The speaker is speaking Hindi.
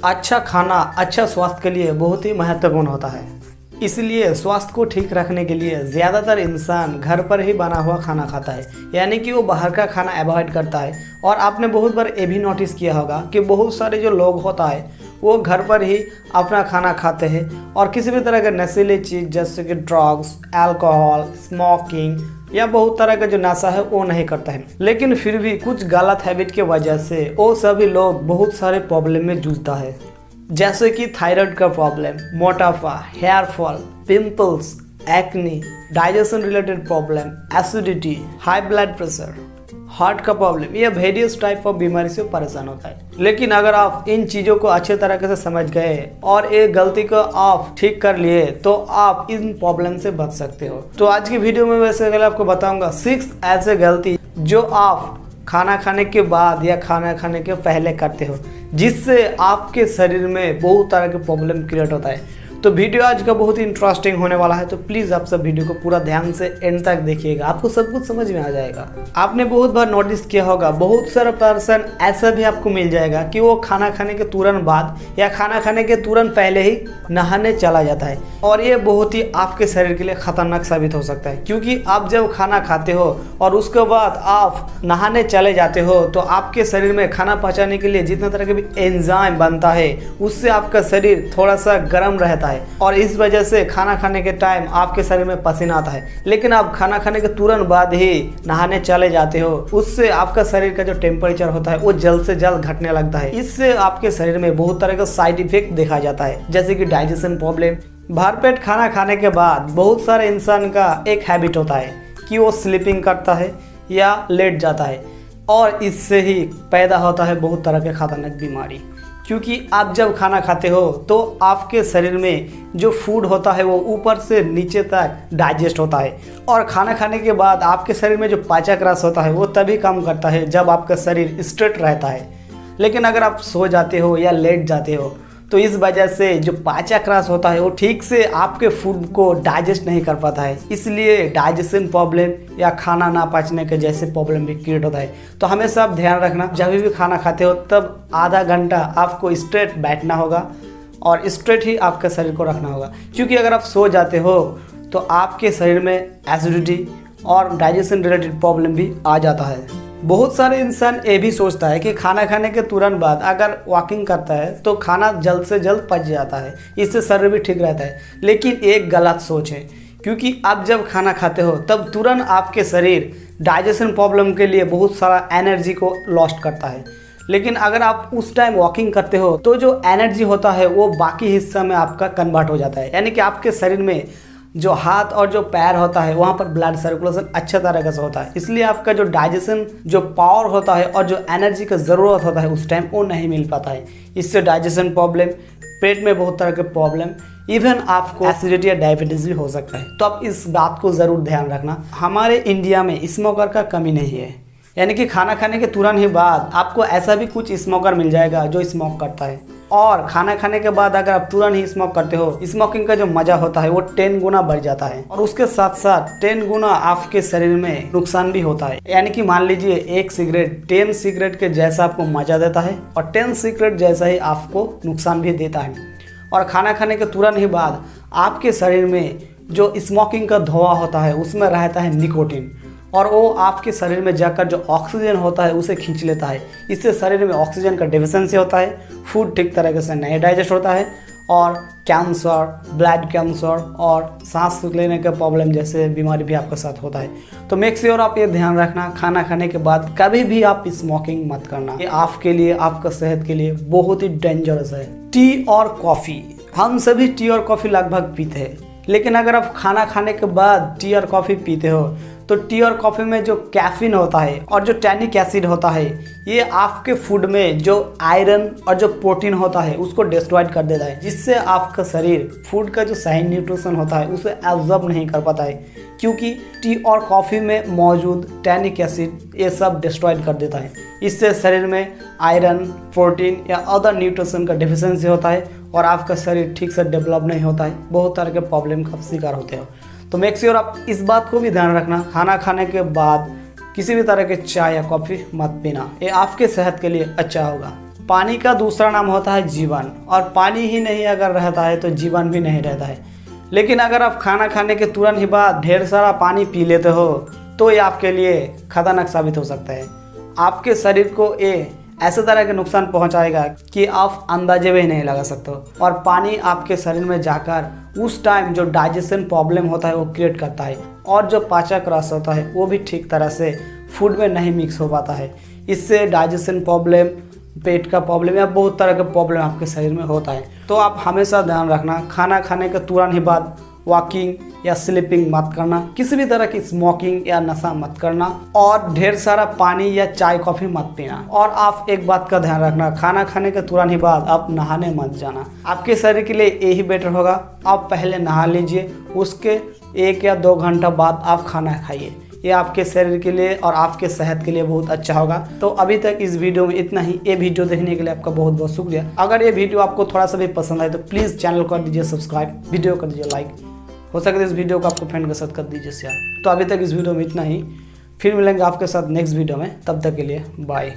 अच्छा खाना अच्छा स्वास्थ्य के लिए बहुत ही महत्वपूर्ण होता है। इसलिए स्वास्थ्य को ठीक रखने के लिए ज़्यादातर इंसान घर पर ही बना हुआ खाना खाता है, यानी कि वो बाहर का खाना अवॉइड करता है। और आपने बहुत बार ये भी नोटिस किया होगा कि बहुत सारे जो लोग होता है वो घर पर ही अपना खाना खाते हैं और किसी भी तरह के नशीली चीज़ जैसे कि ड्रग्स, अल्कोहल, स्मोकिंग या बहुत तरह का जो नशा है वो नहीं करता है। लेकिन फिर भी कुछ गलत हैबिट के वजह से वो सभी लोग बहुत सारे प्रॉब्लम में जूझता है, जैसे कि थायराइड का प्रॉब्लम, मोटापा, hair fall, pimples, acne, digestion related problem, acidity, high blood pressure, heart का प्रॉब्लम, ये वेरियस टाइप ऑफ बीमारी से परेशान होता है। लेकिन अगर आप इन चीज़ों को अच्छे तरीके से समझ गए और एक गलती को आप ठीक कर लिए तो आप इन प्रॉब्लम से बच सकते हो। तो आज की वीडियो में वैसे अगर आपको बताऊंगा 6 ऐसे गलती जो आप खाना खाने के बाद या खाना खाने के पहले करते हो, जिससे आपके शरीर में बहुत तरह के प्रॉब्लम क्रिएट होता है। तो वीडियो आज का बहुत ही इंटरेस्टिंग होने वाला है, तो प्लीज़ आप सब वीडियो को पूरा ध्यान से एंड तक देखिएगा, आपको सब कुछ समझ में आ जाएगा। आपने बहुत बार नोटिस किया होगा, बहुत सारा पर्सन ऐसा भी आपको मिल जाएगा कि वो खाना खाने के तुरंत बाद या खाना खाने के तुरंत पहले ही नहाने चला जाता है। और ये बहुत ही आपके शरीर के लिए खतरनाक साबित हो सकता है, क्योंकि आप जब खाना खाते हो और उसके बाद आप नहाने चले जाते हो तो आपके शरीर में खाना पचाने के लिए जितना तरह के भी एंजाइम बनता है उससे आपका शरीर थोड़ा सा गर्म रहता है और इस वजह से खाना खाने के टाइम आपके शरीर में पसीना आता है। लेकिन आप खाना खाने के तुरंत बाद ही नहाने चले जाते हो, उससे आपका शरीर का जो टेम्परेचर होता है वो जल्द से जल्द घटने लगता है। इससे आपके शरीर में बहुत तरह का साइड इफेक्ट देखा जाता है, जैसे कि डाइजेशन प्रॉब्लम। भरपेट खाना खाने के बाद बहुत सारे इंसान का एक हैबिट होता है कि वो स्लीपिंग करता है या लेट जाता है और इससे ही पैदा होता है बहुत तरह के खतरनाक बीमारी। क्योंकि आप जब खाना खाते हो तो आपके शरीर में जो फूड होता है वो ऊपर से नीचे तक डाइजेस्ट होता है और खाना खाने के बाद आपके शरीर में जो पाचक रस होता है वो तभी काम करता है जब आपका शरीर स्ट्रेट रहता है। लेकिन अगर आप सो जाते हो या लेट जाते हो तो इस वजह से जो पाचक रस होता है वो ठीक से आपके फूड को डाइजेस्ट नहीं कर पाता है, इसलिए डाइजेशन प्रॉब्लम या खाना ना पचने के जैसे प्रॉब्लम भी क्रिएट होता है। तो हमेशा आप ध्यान रखना, जब भी खाना खाते हो तब आधा घंटा आपको स्ट्रेट बैठना होगा और स्ट्रेट ही आपके शरीर को रखना होगा, क्योंकि अगर आप सो जाते हो तो आपके शरीर में एसिडिटी और डाइजेशन रिलेटेड प्रॉब्लम भी आ जाता है। बहुत सारे इंसान ये भी सोचता है कि खाना खाने के तुरंत बाद अगर वॉकिंग करता है तो खाना जल्द से जल्द पच जाता है, इससे शरीर भी ठीक रहता है। लेकिन एक गलत सोच है, क्योंकि आप जब खाना खाते हो तब तुरंत आपके शरीर डाइजेशन प्रॉब्लम के लिए बहुत सारा एनर्जी को लॉस्ट करता है। लेकिन अगर आप उस टाइम वॉकिंग करते हो तो जो एनर्जी होता है वो बाकी हिस्सा में आपका कन्वर्ट हो जाता है, यानी कि आपके शरीर में जो हाथ और जो पैर होता है वहाँ पर ब्लड सर्कुलेशन अच्छा तरीके से होता है, इसलिए आपका जो डाइजेशन जो पावर होता है और जो एनर्जी का ज़रूरत होता है उस टाइम वो नहीं मिल पाता है। इससे डाइजेशन प्रॉब्लम, पेट में बहुत तरह के प्रॉब्लम, इवन आपको एसिडिटी या डायबिटीज़ भी हो सकता है। तो आप इस बात को ज़रूर ध्यान रखना। हमारे इंडिया में स्मोकर का कमी नहीं है, यानी कि खाना खाने के तुरंत ही बाद आपको ऐसा भी कुछ स्मोकर मिल जाएगा जो स्मोक करता है। और खाना खाने के बाद अगर आप तुरंत ही स्मोक करते हो, स्मोकिंग का जो मज़ा होता है वो 10 गुना बढ़ जाता है और उसके साथ साथ 10 गुना आपके शरीर में नुकसान भी होता है। यानी कि मान लीजिए एक सिगरेट 10 सिगरेट के जैसा आपको मज़ा देता है और 10 सिगरेट जैसा ही आपको नुकसान भी देता है। और खाना खाने के तुरंत ही बाद आपके शरीर में जो स्मोकिंग का धुआं होता है उसमें रहता है निकोटीन और वो आपके शरीर में जाकर जो ऑक्सीजन होता है उसे खींच लेता है। इससे शरीर में ऑक्सीजन का डेफिशिएंसी होता है, फूड ठीक तरीके से नहीं डाइजेस्ट होता है और कैंसर, ब्लड कैंसर और सांस लेने के प्रॉब्लम जैसे बीमारी भी आपके साथ होता है। तो मेक श्योर आप ये ध्यान रखना, खाना खाने के बाद कभी भी आप स्मोकिंग मत करना, ये आपके लिए, आपका सेहत के लिए बहुत ही डेंजरस है। टी और कॉफ़ी, हम सभी टी और कॉफ़ी लगभग पीते हैं, लेकिन अगर आप खाना खाने के बाद टी और कॉफ़ी पीते हो तो टी और कॉफ़ी में जो कैफीन होता है और जो टैनिक एसिड होता है ये आपके फूड में जो आयरन और जो प्रोटीन होता है उसको डिस्ट्रॉयड कर देता है, जिससे आपका शरीर फूड का जो सही न्यूट्रिशन होता है उसे एब्जॉर्ब नहीं कर पाता है, क्योंकि टी और कॉफ़ी में मौजूद टैनिक एसिड ये सब डिस्ट्रॉयड कर देता है। इससे शरीर में आयरन, प्रोटीन या अदर न्यूट्रिशन का डिफिशियंसी होता है और आपका शरीर ठीक से डेवलप नहीं होता है, बहुत तरह के प्रॉब्लम का शिकार होते हो। तो मेक श्योर आप इस बात को भी ध्यान रखना, खाना खाने के बाद किसी भी तरह के चाय या कॉफ़ी मत पीना, ये आपके सेहत के लिए अच्छा होगा। पानी का दूसरा नाम होता है जीवन, और पानी ही नहीं अगर रहता है तो जीवन भी नहीं रहता है। लेकिन अगर आप खाना खाने के तुरंत ही बाद ढेर सारा पानी पी लेते हो तो ये आपके लिए खतरनाक साबित हो सकता है। आपके शरीर को ये ऐसे तरह के नुकसान पहुंचाएगा कि आप अंदाजे भी नहीं लगा सकते हो। और पानी आपके शरीर में जाकर उस टाइम जो डाइजेशन प्रॉब्लम होता है वो क्रिएट करता है, और जो पाचक रस होता है वो भी ठीक तरह से फूड में नहीं मिक्स हो पाता है। इससे डाइजेशन प्रॉब्लम, पेट का प्रॉब्लम या बहुत तरह के प्रॉब्लम आपके शरीर में होता है। तो आप हमेशा ध्यान रखना, खाना खाने के तुरंत ही बाद वॉकिंग या स्लीपिंग मत करना, किसी भी तरह की स्मोकिंग या नशा मत करना, और ढेर सारा पानी या चाय कॉफ़ी मत पीना। और आप एक बात का ध्यान रखना, खाना खाने के तुरंत ही बाद आप नहाने मत जाना। आपके शरीर के लिए यही बेटर होगा, आप पहले नहा लीजिए, उसके 1 या 2 घंटा बाद आप खाना खाइए। ये आपके शरीर के लिए और आपके सेहत के लिए बहुत अच्छा होगा। तो अभी तक इस वीडियो में इतना ही। ये वीडियो देखने के लिए आपका बहुत बहुत शुक्रिया। अगर ये वीडियो आपको थोड़ा सा भी पसंद आए तो प्लीज़ चैनल कर दीजिए सब्सक्राइब, वीडियो कर दीजिए लाइक, हो सके तो इस वीडियो को आपको फ्रेंड के साथ कर दीजिए शेयर। तो अभी तक इस वीडियो में इतना ही, फिर मिलेंगे आपके साथ नेक्स्ट वीडियो में, तब तक के लिए बाय।